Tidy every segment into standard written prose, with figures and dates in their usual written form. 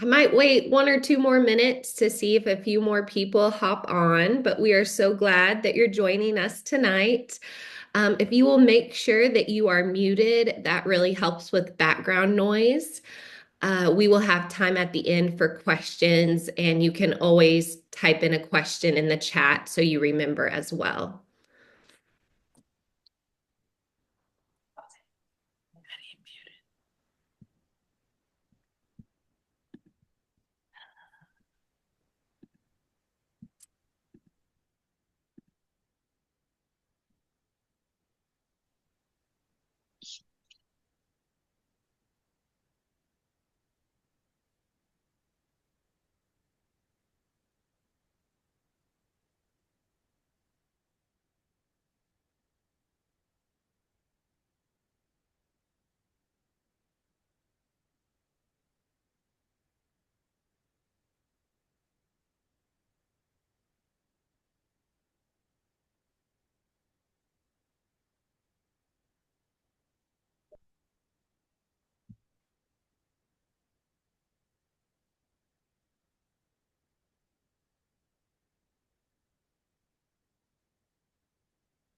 I might wait 1 or 2 more minutes to see if a few more people hop on, but we are so glad that you're joining us tonight. If you will make sure that you are muted, that really helps with background noise. We will have time at the end for questions, and you can always type in a question in the chat so you remember as well.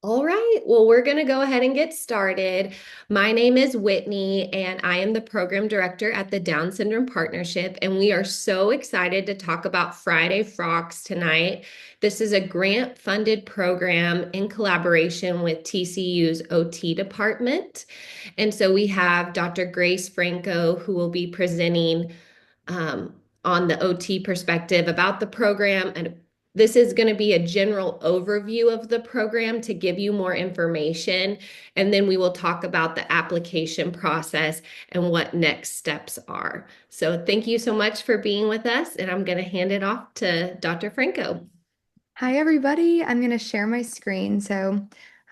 All right, well, we're going to go ahead and get started. My name is Whitney, and I am the program director at the Down Syndrome Partnership. And we are so excited to talk about Friday Frocks tonight. This is a grant funded program in collaboration with TCU's OT department. And so we have Dr. Grace Franco, who will be presenting on the OT perspective about the program. And this is going to be a general overview of the program to give you more information. And then we will talk about the application process and what next steps are. So thank you so much for being with us. And I'm going to hand it off to Dr. Franco. Hi, everybody. I'm going to share my screen.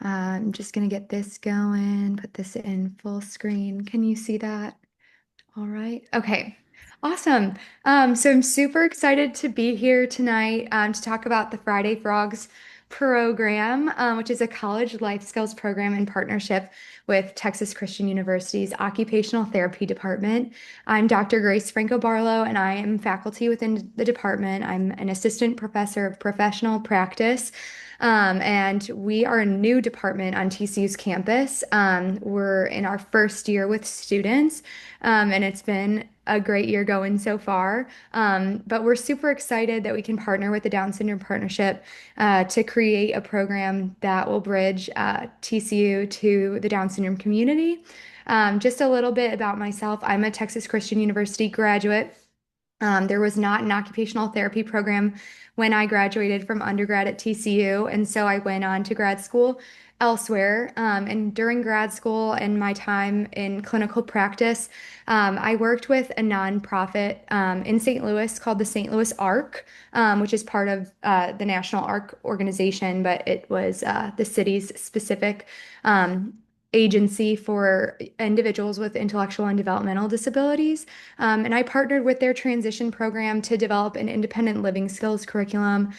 I'm just going to get this going, put this in full screen. Can you see that? All right. Okay. Awesome. So I'm super excited to be here tonight to talk about the Friday Frogs program, which is a college life skills program in partnership with Texas Christian University's Occupational Therapy Department. I'm Dr. Grace Franco Barlow, and I am faculty within the department. I'm an assistant professor of professional practice. And we are a new department on TCU's campus. We're in our first year with students, and it's been a great year going so far. But we're super excited that we can partner with the Down Syndrome Partnership to create a program that will bridge TCU to the Down syndrome community. Just a little bit about myself. I'm a Texas Christian University graduate. There was not an occupational therapy program when I graduated from undergrad at TCU, and so I went on to grad school elsewhere. And during grad school and my time in clinical practice, I worked with a nonprofit in St. Louis called the St. Louis Arc, which is part of the National Arc Organization, but it was the city's specific agency for individuals with intellectual and developmental disabilities. And I partnered with their transition program to develop an independent living skills curriculum.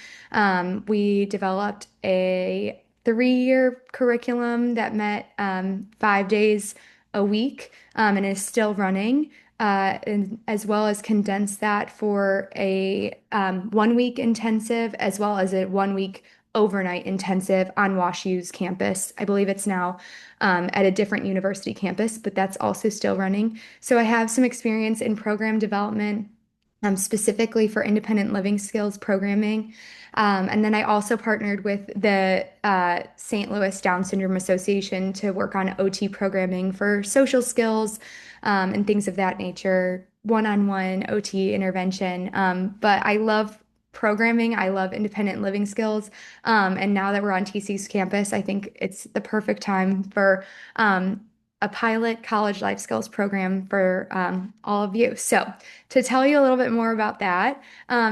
We developed a 3-year curriculum that met 5 days a week and is still running. And as well as condense that for a 1 week intensive, as well as a 1 week overnight intensive on WashU's campus. I believe it's now at a different university campus, but that's also still running. So I have some experience in program development, specifically for independent living skills programming. And then I also partnered with the St. Louis Down Syndrome Association to work on OT programming for social skills and things of that nature, one-on-one OT intervention. But I love programming. I love independent living skills. And now that we're on TC's campus, I think it's the perfect time for a pilot college life skills program for all of you. So, to tell you a little bit more about that,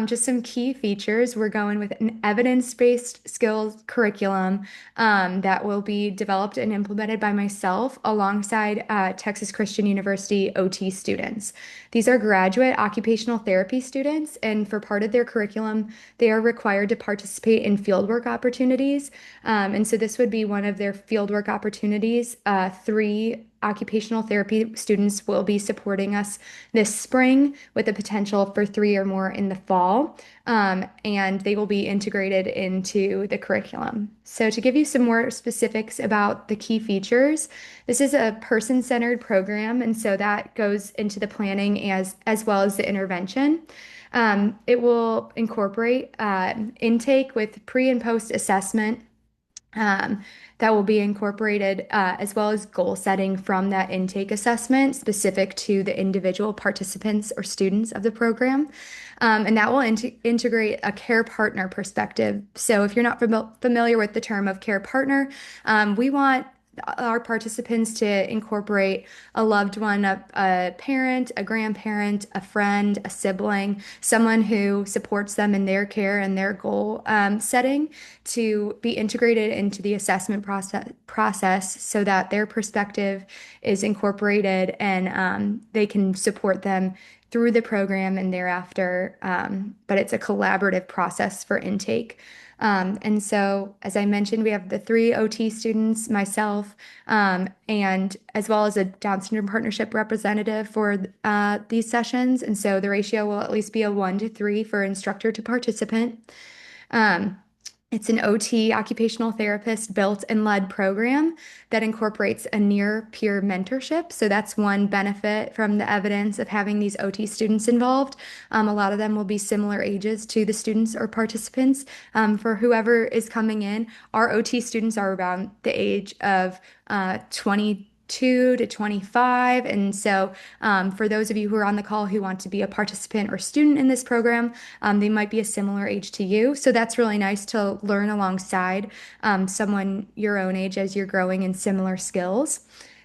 just some key features, we're going with an evidence-based skills curriculum that will be developed and implemented by myself alongside Texas Christian University OT students. These are graduate occupational therapy students, and for part of their curriculum, they are required to participate in fieldwork opportunities. And so this would be one of their fieldwork opportunities, 3 occupational therapy students will be supporting us this spring with the potential for 3 or more in the fall. And they will be integrated into the curriculum. So, to give you some more specifics about the key features, this is a person-centered program, and so that goes into the planning as well as the intervention. It will incorporate intake with pre and post assessment um, that will be incorporated, as well as goal setting from that intake assessment specific to the individual participants or students of the program. And that will integrate a care partner perspective. So, if you're not familiar with the term of care partner, we want our participants to incorporate a loved one, a parent, a grandparent, a friend, a sibling, someone who supports them in their care and their goal setting to be integrated into the assessment process so that their perspective is incorporated and they can support them through the program and thereafter. But it's a collaborative process for intake. And so, as I mentioned, we have the 3 OT students, myself, and as well as a Down syndrome partnership representative for these sessions. And so the ratio will at least be a 1 to 3 for instructor to participant. Um, it's an OT occupational therapist built and led program that incorporates a near peer mentorship. So that's one benefit from the evidence of having these OT students involved. A lot of them will be similar ages to the students or participants. For whoever is coming in, our OT students are around the age of 22 to 25. And so, for those of you who are on the call who want to be a participant or student in this program, they might be a similar age to you. So that's really nice to learn alongside someone your own age as you're growing in similar skills.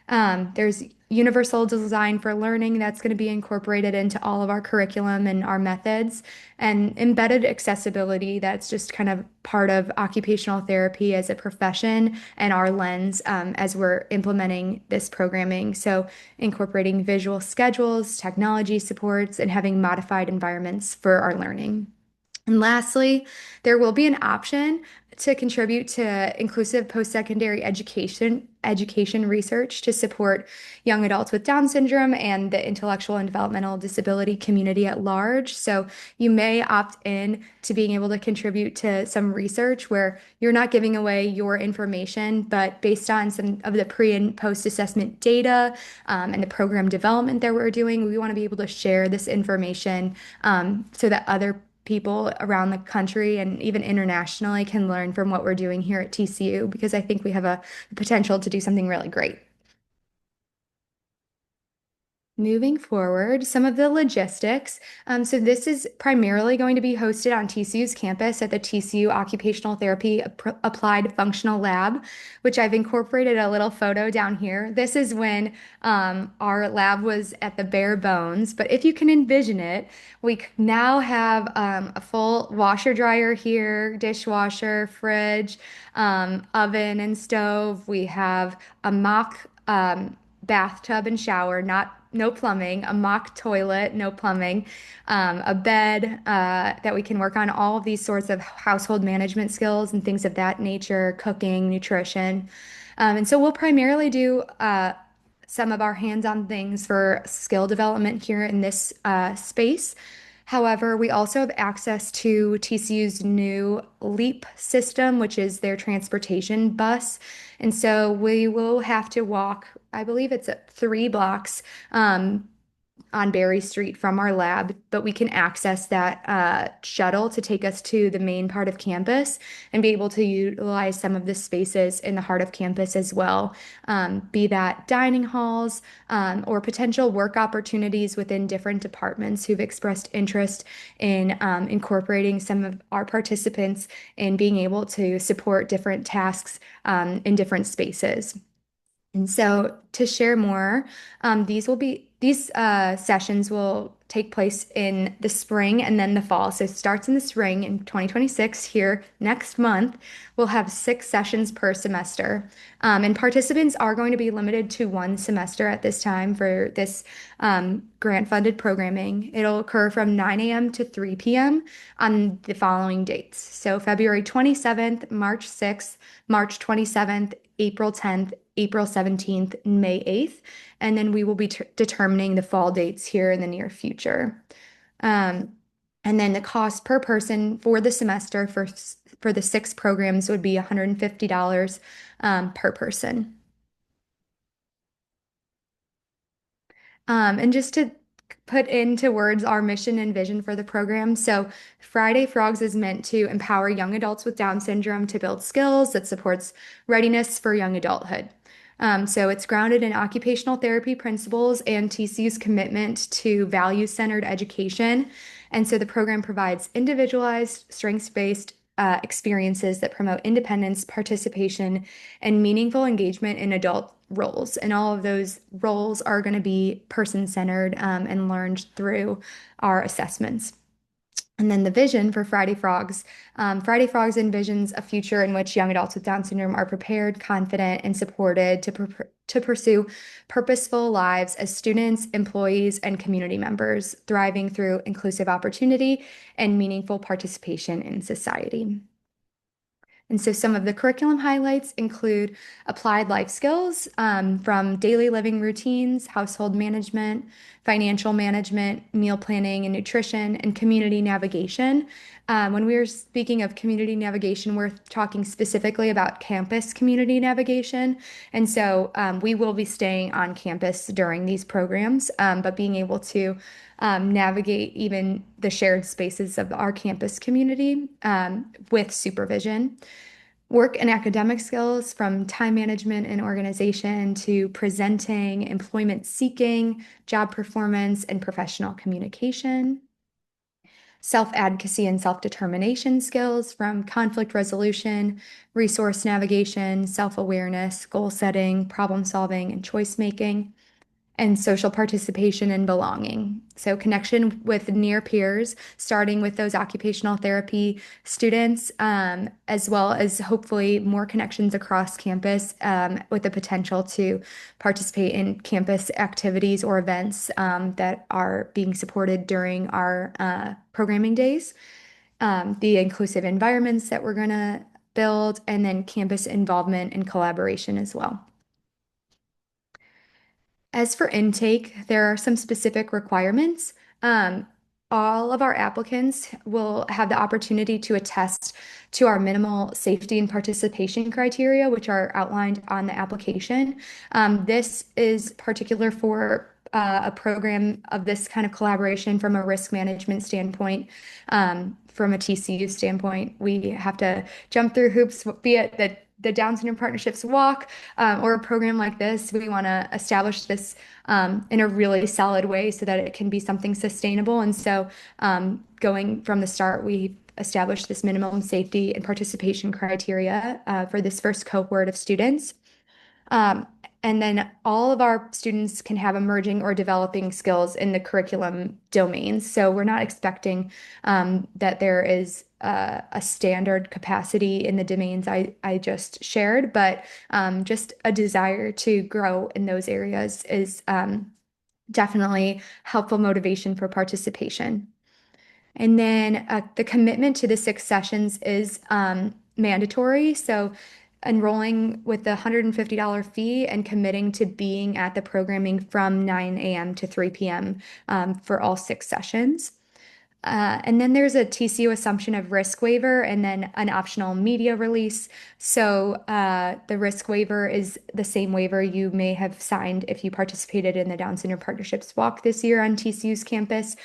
There's universal design for learning that's going to be incorporated into all of our curriculum and our methods, and embedded accessibility that's just kind of part of occupational therapy as a profession and our lens as we're implementing this programming. So, incorporating visual schedules, technology supports, and having modified environments for our learning. And lastly, there will be an option to contribute to inclusive post-secondary education research to support young adults with Down syndrome and the intellectual and developmental disability community at large. So you may opt in to being able to contribute to some research where you're not giving away your information, but based on some of the pre and post assessment data and the program development that we're doing, we want to be able to share this information so that other people around the country and even internationally can learn from what we're doing here at TCU, because I think we have a potential to do something really great. Moving forward, some of the logistics. So this is primarily going to be hosted on TCU's campus at the TCU Occupational Therapy Applied Functional Lab, which I've incorporated a little photo down here. This is when our lab was at the bare bones, but if you can envision it, we now have a full washer dryer here, dishwasher, fridge, oven and stove. We have a mock bathtub and shower, not no plumbing, a mock toilet, no plumbing, a bed that we can work on all of these sorts of household management skills and things of that nature, cooking, nutrition. And so we'll primarily do some of our hands-on things for skill development here in this space. However, we also have access to TCU's new LEAP system, which is their transportation bus. And so we will have to walk, I believe it's 3 blocks on Berry Street from our lab, but we can access that shuttle to take us to the main part of campus and be able to utilize some of the spaces in the heart of campus as well, be that dining halls or potential work opportunities within different departments who've expressed interest in incorporating some of our participants in being able to support different tasks in different spaces. And so to share more, these sessions will take place in the spring and then the fall. So it starts in the spring in 2026 here next month. We'll have 6 sessions per semester. And participants are going to be limited to 1 semester at this time for this grant-funded programming. It'll occur from 9 a.m. to 3 p.m. on the following dates. So February 27th, March 6th, March 27th, April 10th, April 17th, and May 8th. And then we will be determining the fall dates here in the near future. Um, and then the cost per person for the semester for the 6 programs would be $150 per person. And just to put into words our mission and vision for the program. So, Friday Frogs is meant to empower young adults with Down syndrome to build skills that supports readiness for young adulthood. So, it's grounded in occupational therapy principles and TCU's commitment to value-centered education. And so, the program provides individualized, strengths-based experiences that promote independence, participation, and meaningful engagement in adult roles. And all of those roles are going to be person-centered and learned through our assessments. And then the vision for Friday Frogs envisions a future in which young adults with Down syndrome are prepared, confident, and supported to pursue purposeful lives as students, employees, and community members, thriving through inclusive opportunity and meaningful participation in society. And so some of the curriculum highlights include applied life skills from daily living routines, household management, financial management, meal planning and nutrition, and community navigation. When we are speaking of community navigation, we're talking specifically about campus community navigation. And so we will be staying on campus during these programs, but being able to navigate even the shared spaces of our campus community with supervision. Work and academic skills from time management and organization to presenting, employment seeking, job performance, and professional communication. Self-advocacy and self-determination skills from conflict resolution, resource navigation, self-awareness, goal setting, problem solving, and choice making, and social participation and belonging. So, connection with near peers, starting with those occupational therapy students, as well as hopefully more connections across campus with the potential to participate in campus activities or events that are being supported during our programming days. The inclusive environments that we're going to build, and then campus involvement and collaboration as well. As for intake, there are some specific requirements. Um, all of our applicants will have the opportunity to attest to our minimal safety and participation criteria, which are outlined on the application. This is particular for a program of this kind of collaboration from a risk management standpoint. From a TCU standpoint, we have to jump through hoops, be it the Down Syndrome Partnerships Walk, or a program like this. We want to establish this in a really solid way so that it can be something sustainable. And so, going from the start, we established this minimum safety and participation criteria for this first cohort of students. Um, and then all of our students can have emerging or developing skills in the curriculum domains. So we're not expecting that there is a standard capacity in the domains I just shared, but just a desire to grow in those areas is definitely helpful motivation for participation. And then the commitment to the 6 sessions is mandatory. So enrolling with the $150 fee and committing to being at the programming from 9 a.m. to 3 p.m. For all 6 sessions. And then there's a TCU assumption of risk waiver and then an optional media release. So the risk waiver is the same waiver you may have signed if you participated in the Down Syndrome Partnerships Walk this year on TCU's campus.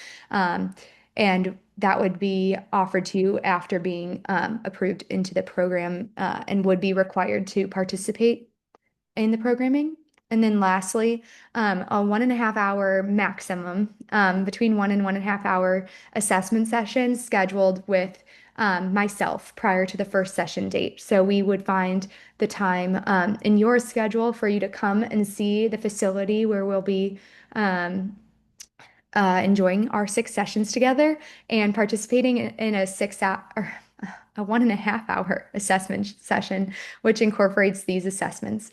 And that would be offered to you after being approved into the program and would be required to participate in the programming. And then lastly, a 1.5 hour maximum, between 1 and 1.5 hour assessment sessions scheduled with myself prior to the first session date. So we would find the time in your schedule for you to come and see the facility where we'll be enjoying our 6 sessions together and participating in a 6 hour or a 1.5 hour assessment session, which incorporates these assessments.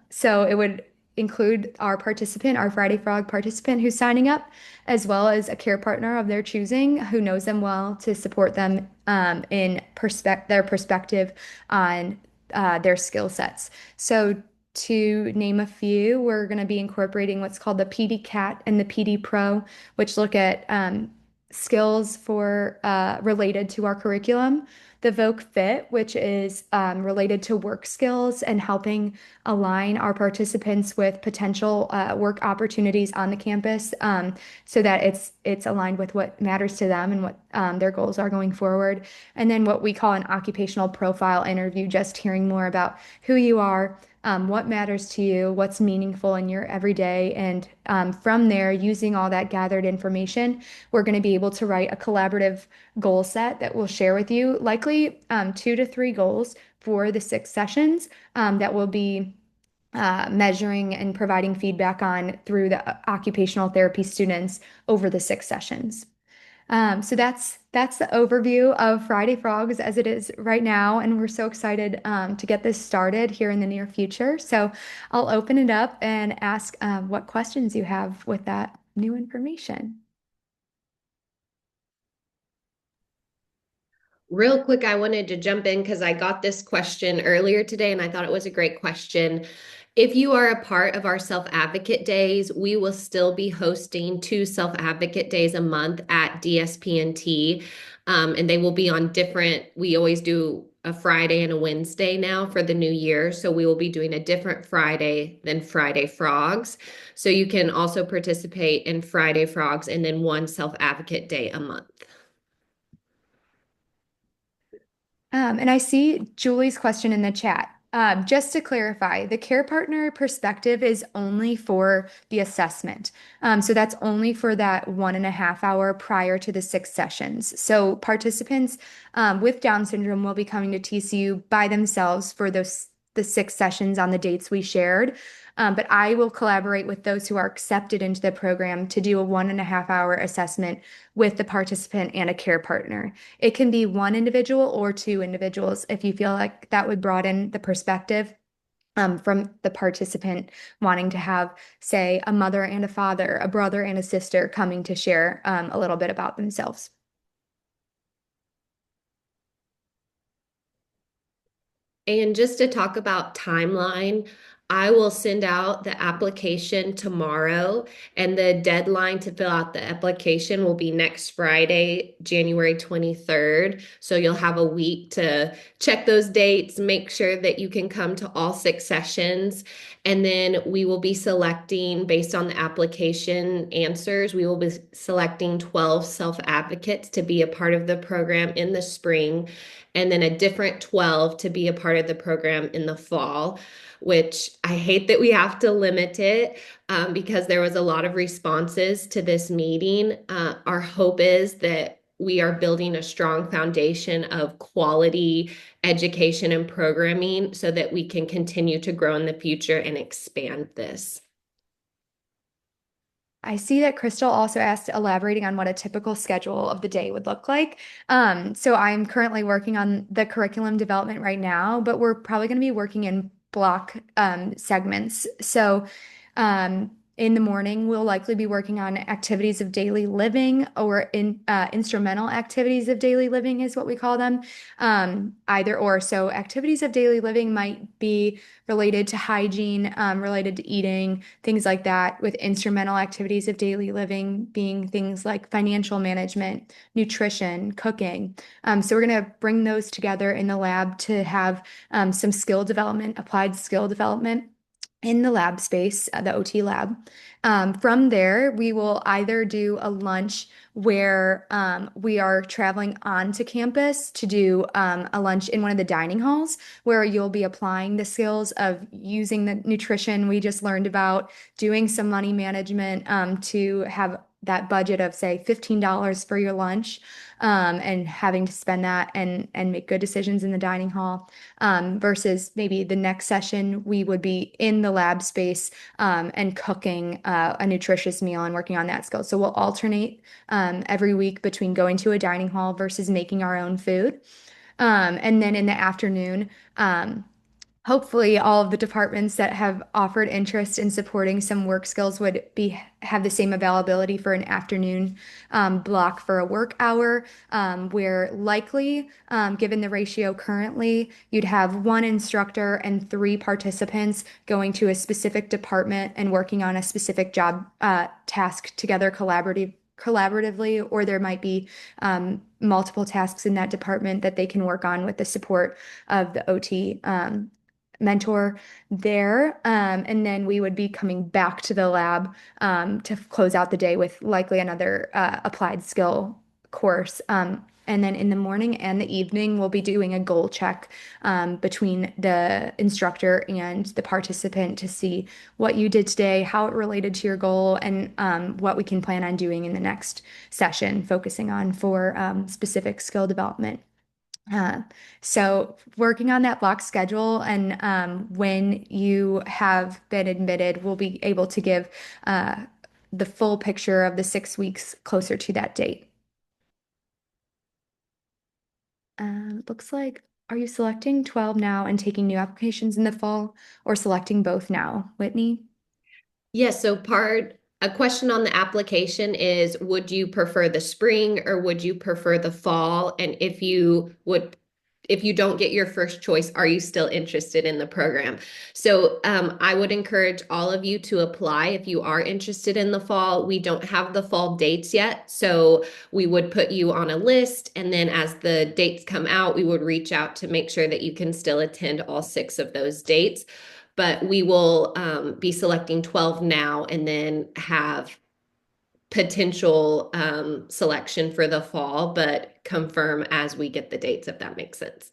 So it would include our participant, our Friday Frog participant who's signing up, as well as a care partner of their choosing who knows them well to support them in their perspective on their skill sets. So to name a few, we're going to be incorporating what's called the PD CAT and the PD Pro, which look at skills for related to our curriculum. The Voc Fit, which is related to work skills and helping align our participants with potential work opportunities on the campus, so that it's aligned with what matters to them and what their goals are going forward. And then what we call an occupational profile interview, just hearing more about who you are, what matters to you, what's meaningful in your everyday. And from there, using all that gathered information, we're going to be able to write a collaborative goal set that we'll share with you, likely 2 to 3 goals for the 6 sessions that will be measuring and providing feedback on through the occupational therapy students over the 6 sessions. So that's the overview of Friday Frogs as it is right now, and we're so excited to get this started here in the near future. So I'll open it up and ask what questions you have with that new information. Real quick, I wanted to jump in because I got this question earlier today and I thought it was a great question. If you are a part of our Self Advocate Days, we will still be hosting 2 Self Advocate Days a month at DSPNT. And they will be on different, we always do a Friday and a Wednesday now for the new year. So we will be doing a different Friday than Friday Frogs. So you can also participate in Friday Frogs and then 1 Self Advocate Day a month. And I see Julie's question in the chat. Just to clarify, the care partner perspective is only for the assessment. So that's only for that 1.5 hour prior to the 6 sessions. So participants with Down syndrome will be coming to TCU by themselves for the 6 sessions on the dates we shared. But I will collaborate with those who are accepted into the program to do a 1.5 hour assessment with the participant and a care partner. It can be one individual or 2 individuals if you feel like that would broaden the perspective from the participant wanting to have, say, a mother and a father, a brother and a sister coming to share a little bit about themselves. And just to talk about timeline, I will send out the application tomorrow, and the deadline to fill out the application will be next Friday, January 23rd. So you'll have a week to check those dates, make sure that you can come to all 6 sessions. And then we will be selecting, based on the application answers, we will be selecting 12 self advocates to be a part of the program in the spring, and then a different 12 to be a part of the program in the fall, which I hate that we have to limit it because there was a lot of responses to this meeting. Our hope is that we are building a strong foundation of quality education and programming so that we can continue to grow in the future and expand this. I see that Crystal also asked elaborating on what a typical schedule of the day would look like. So I'm currently working on the curriculum development right now, but we're probably going to be working in block segments. So in the morning, we'll likely be working on activities of daily living or instrumental activities of daily living is what we call them. Either or. So activities of daily living might be related to hygiene, related to eating, things like that, with instrumental activities of daily living being things like financial management, nutrition, cooking. So we're going to bring those together in the lab to have some skill development, applied skill development in the lab space, the OT lab. From there, we will either do a lunch where we are traveling onto campus to do a lunch in one of the dining halls where you'll be applying the skills of using the nutrition we just learned about, doing some money management to have that budget of, say, $15 for your lunch, and having to spend that and make good decisions in the dining hall, versus maybe the next session we would be in the lab space and cooking a nutritious meal and working on that skill. So we'll alternate every week between going to a dining hall versus making our own food. And then in the afternoon, hopefully all of the departments that have offered interest in supporting some work skills would be have the same availability for an afternoon block for a work hour, where likely, given the ratio currently, you'd have one instructor and three participants going to a specific department and working on a specific job task together collaboratively, or there might be multiple tasks in that department that they can work on with the support of the OT mentor there. And then we would be coming back to the lab to close out the day with likely another applied skill course. And then in the morning and the evening, we'll be doing a goal check between the instructor and the participant to see what you did today, how it related to your goal, and what we can plan on doing in the next session, focusing on for specific skill development. Uh, so working on that block schedule, and when you have been admitted, we'll be able to give uh, the full picture of the 6 weeks closer to that date. Looks like, are you selecting 12 now and taking new applications in the fall, or selecting both now, Whitney? Yes, so a question on the application is, would you prefer the spring or would you prefer the fall? And if you don't get your first choice, are you still interested in the program? So I would encourage all of you to apply if you are interested in the fall. We don't have the fall dates yet, so we would put you on a list, and then as the dates come out, we would reach out to make sure that you can still attend all 6 of those dates. But we will be selecting 12 now and then have potential selection for the fall, but confirm as we get the dates, if that makes sense.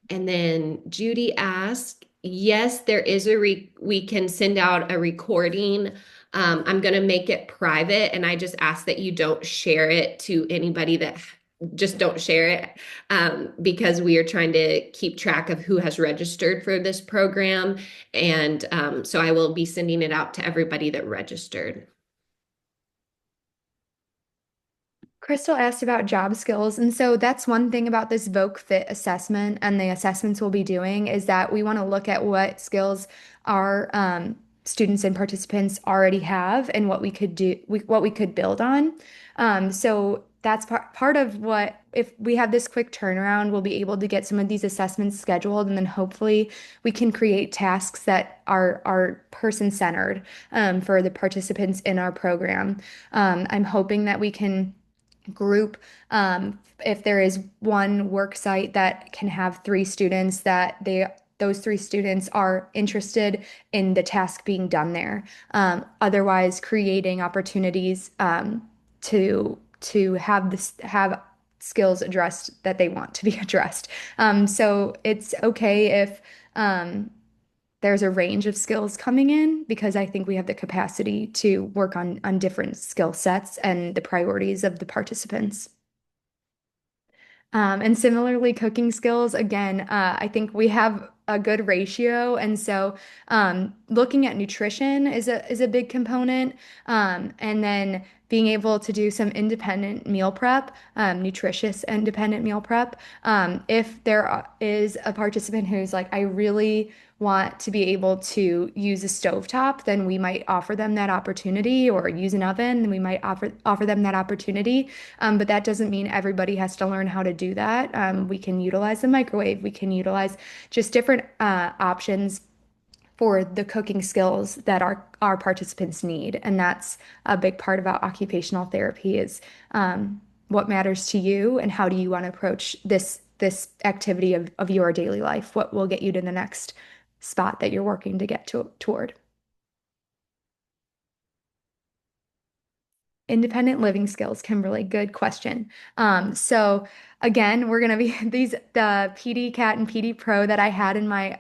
And then Judy asked, yes, there is we can send out a recording. I'm going to make it private, and I just ask that you don't share it to anybody that just don't share it, because we are trying to keep track of who has registered for this program. And so I will be sending it out to everybody that registered. Crystal asked about job skills. And so that's one thing about this Voc Fit assessment and the assessments we'll be doing is that we want to look at what skills our students and participants already have and what we could do, what we could build on. So that's part of what, if we have this quick turnaround, we'll be able to get some of these assessments scheduled, and then hopefully we can create tasks that are person-centered for the participants in our program. I'm hoping that we can group. If there is one work site that can have three students, that those three students are interested in the task being done there. Otherwise, creating opportunities to have skills addressed that they want to be addressed. So it's okay if there's a range of skills coming in, because I think we have the capacity to work on different skill sets and the priorities of the participants. And similarly, cooking skills, again, I think we have a good ratio. And so looking at nutrition is a big component. And then being able to do some independent meal prep, nutritious independent meal prep. If is a participant who's like, I really want to be able to use a stovetop, then we might offer them that opportunity, or use an oven, then we might offer them that opportunity. But that doesn't mean everybody has to learn how to do that. We can utilize the microwave. We can utilize just different options for the cooking skills that our participants need. And that's a big part about occupational therapy is what matters to you and how do you want to approach this activity of your daily life? What will get you to the next spot that you're working to get toward? Independent living skills, Kimberly. Good question. So again, we're gonna be the PD Cat and PD Pro that I had in my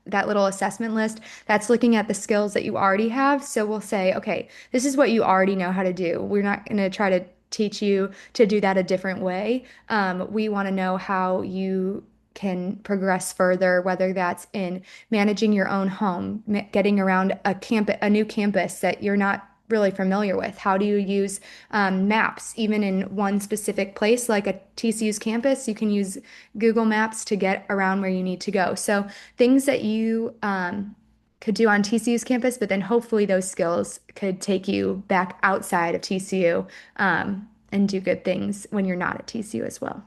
that little assessment list. That's looking at the skills that you already have. So we'll say, okay, this is what you already know how to do. We're not gonna try to teach you to do that a different way. We want to know how you can progress further, whether that's in managing your own home, getting around a new campus that you're not really familiar with. How do you use maps, even in one specific place, like a TCU's campus? You can use Google Maps to get around where you need to go. So things that you could do on TCU's campus, but then hopefully those skills could take you back outside of TCU and do good things when you're not at TCU as well.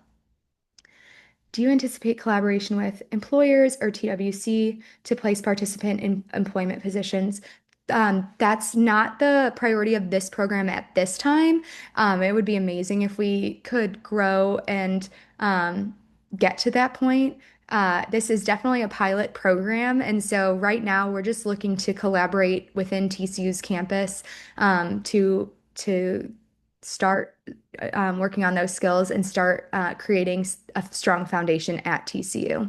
Do you anticipate collaboration with employers or TWC to place participant in employment positions? That's not the priority of this program at this time. It would be amazing if we could grow and get to that point. This is definitely a pilot program, and so right now we're just looking to collaborate within TCU's campus to start working on those skills and start creating a strong foundation at TCU.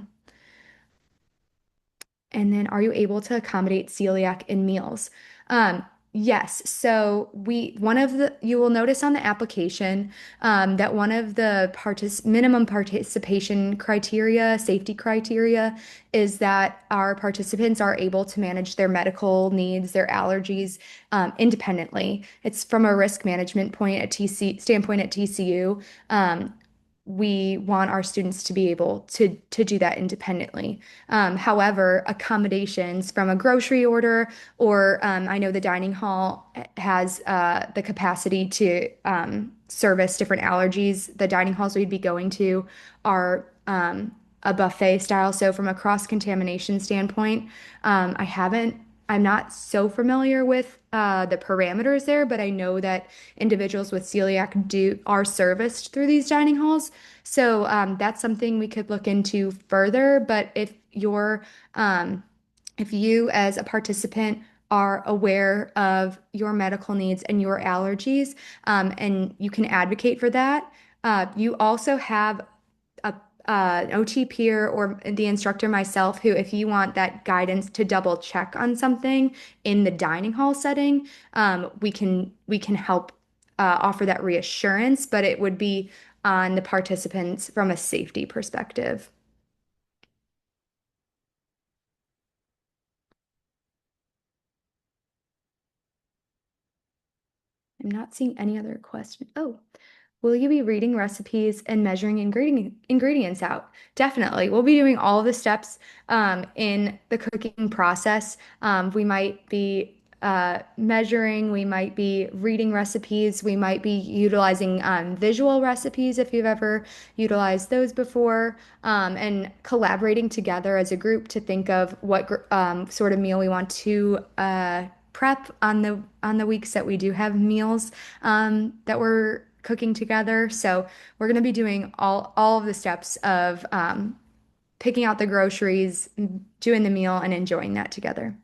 And then are you able to accommodate celiac in meals? Um, yes. So you will notice on the application that one of the minimum participation criteria, safety criteria, is that our participants are able to manage their medical needs, their allergies independently. It's from a risk management standpoint at TCU. We want our students to be able to do that independently. However, accommodations from a grocery order, or I know the dining hall has the capacity to service different allergies. The dining halls we'd be going to are a buffet style. So from a cross-contamination standpoint, I haven't. I'm not so familiar with the parameters there, but I know that individuals with celiac do are serviced through these dining halls. So that's something we could look into further. But if you as a participant are aware of your medical needs and your allergies, and you can advocate for that, you also have a an OT peer or the instructor myself who, if you want that guidance to double check on something in the dining hall setting, we can help offer that reassurance, but it would be on the participants from a safety perspective. I'm not seeing any other question. Oh, will you be reading recipes and measuring ingredients out? Definitely. We'll be doing all the steps in the cooking process. We might be measuring, we might be reading recipes, we might be utilizing visual recipes if you've ever utilized those before, and collaborating together as a group to think of what sort of meal we want to prep on the weeks that we do have meals that we're cooking together. So we're going to be doing all of the steps of picking out the groceries, doing the meal, and enjoying that together.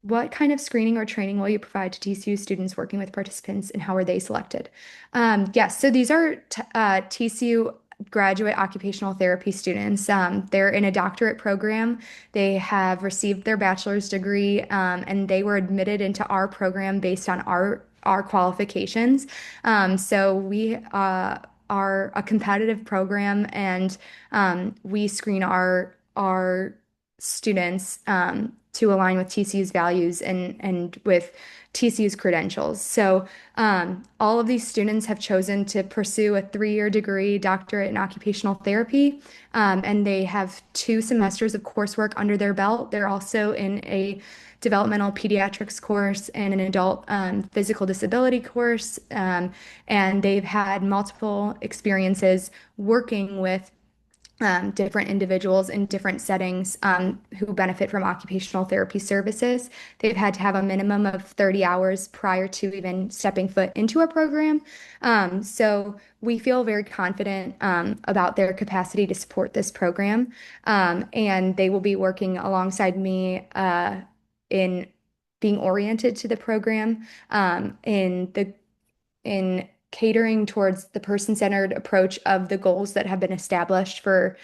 What kind of screening or training will you provide to TCU students working with participants, and how are they selected? Yes, so these are TCU graduate occupational therapy students. They're in a doctorate program. They have received their bachelor's degree, and they were admitted into our program based on our qualifications. So we are a competitive program, and we screen our students to align with TCU's values and with TCU's credentials. So all of these students have chosen to pursue a 3-year degree, doctorate in occupational therapy, and they have 2 semesters of coursework under their belt. They're also in a developmental pediatrics course and an adult physical disability course, and they've had multiple experiences working with different individuals in different settings who benefit from occupational therapy services. They've had to have a minimum of 30 hours prior to even stepping foot into a program. So we feel very confident about their capacity to support this program. And they will be working alongside me in being oriented to the program, in catering towards the person-centered approach of the goals that have been established for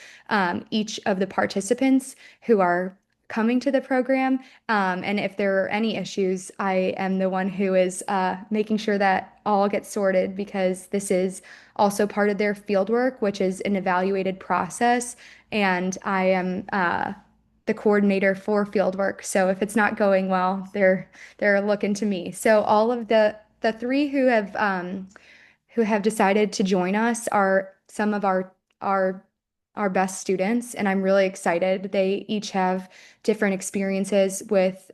each of the participants who are coming to the program. And if there are any issues, I am the one who is making sure that all gets sorted, because this is also part of their field work, which is an evaluated process. And I am the coordinator for fieldwork. So if it's not going well, they're looking to me. So all of the three who have decided to join us are some of our our best students, and I'm really excited. They each have different experiences with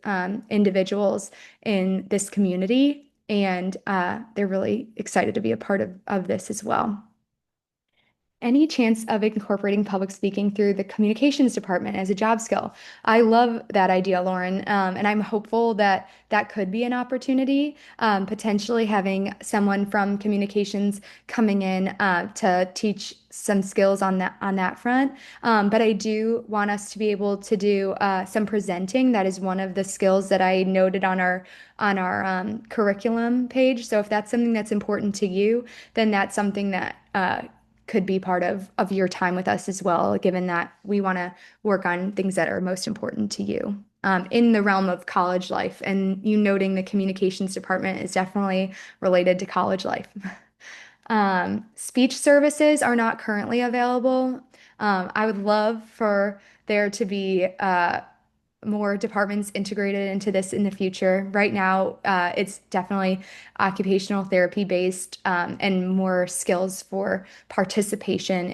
individuals in this community, and they're really excited to be a part of this as well. Any chance of incorporating public speaking through the communications department as a job skill? I love that idea, Lauren, and I'm hopeful that that could be an opportunity, potentially having someone from communications coming in to teach some skills on that front. But I do want us to be able to do some presenting. That is one of the skills that I noted on our curriculum page. So if that's something that's important to you, then that's something that could be part of your time with us as well, given that we want to work on things that are most important to you in the realm of college life. And you noting the communications department is definitely related to college life. Speech services are not currently available. I would love for there to be more departments integrated into this in the future. Right now, it's definitely occupational therapy based and more skills for participation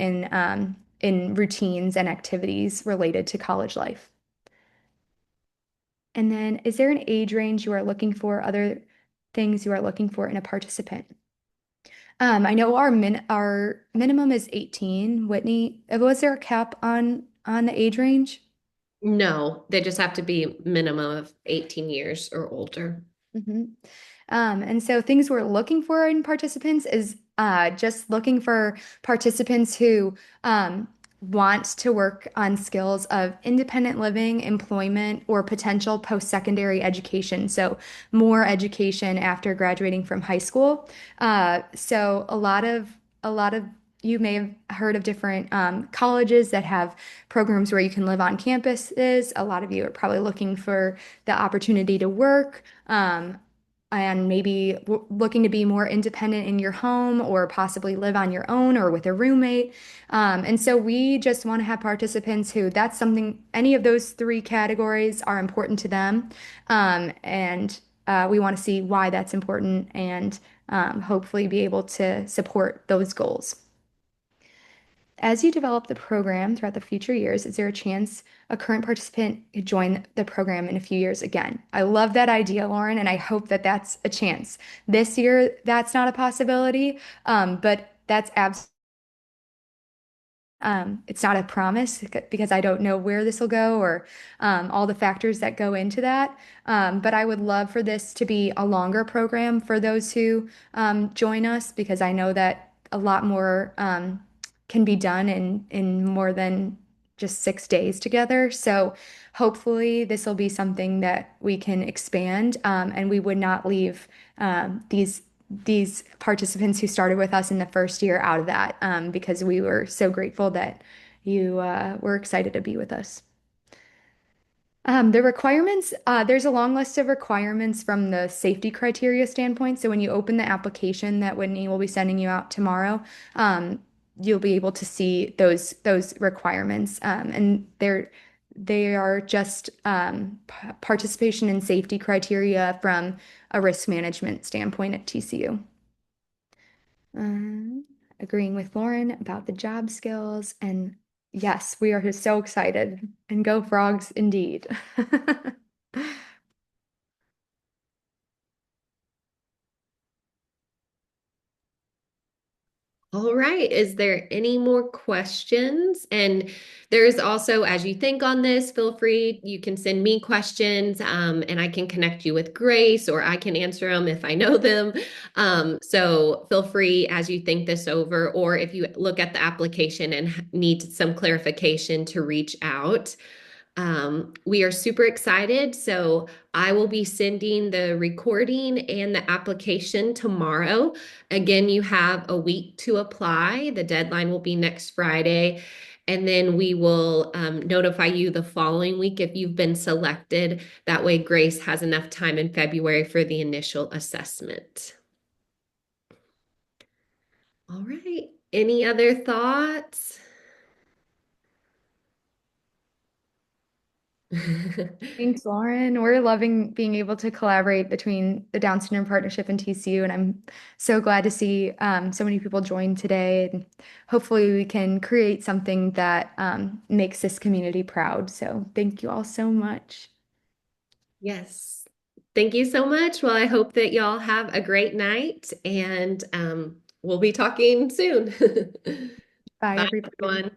in routines and activities related to college life. And then, is there an age range you are looking for, other things you are looking for in a participant? I know our minimum is 18. Whitney, was there a cap on the age range? No, they just have to be minimum of 18 years or older. hmm and so things we're looking for in participants is just looking for participants who want to work on skills of independent living, employment, or potential post-secondary education. So more education after graduating from high school. So a lot of you may have heard of different colleges that have programs where you can live on campuses. A lot of you are probably looking for the opportunity to work. And maybe looking to be more independent in your home or possibly live on your own or with a roommate. And so we just want to have participants who that's something, any of those three categories are important to them. And we want to see why that's important and hopefully be able to support those goals. As you develop the program throughout the future years, is there a chance a current participant could join the program in a few years again? I love that idea, Lauren, and I hope that that's a chance. This year, that's not a possibility, but that's absolutely. It's not a promise because I don't know where this will go or all the factors that go into that. But I would love for this to be a longer program for those who join us because I know that a lot more can be done in more than just 6 days together. So hopefully this will be something that we can expand and we would not leave these participants who started with us in the first year out of that because we were so grateful that you were excited to be with us. The requirements, there's a long list of requirements from the safety criteria standpoint. So when you open the application that Whitney will be sending you out tomorrow, you'll be able to see those requirements. And they are just participation in safety criteria from a risk management standpoint at TCU. Um, Agreeing with Lauren about the job skills. And yes, we are just so excited. And go frogs indeed. All right. Is there any more questions? And there's also, as you think on this, feel free, you can send me questions and I can connect you with Grace or I can answer them if I know them. So feel free as you think this over, or if you look at the application and need some clarification to reach out. We are super excited. So I will be sending the recording and the application tomorrow. Again, you have a week to apply. The deadline will be next Friday. And then we will notify you the following week if you've been selected. That way, Grace has enough time in February for the initial assessment. All right. Any other thoughts? Thanks, Lauren. We're loving being able to collaborate between the Down Syndrome Partnership and TCU, and I'm so glad to see so many people join today. And hopefully, we can create something that makes this community proud. So, thank you all so much. Yes. Thank you so much. Well, I hope that y'all have a great night and we'll be talking soon. Bye, Bye, everybody. everyone.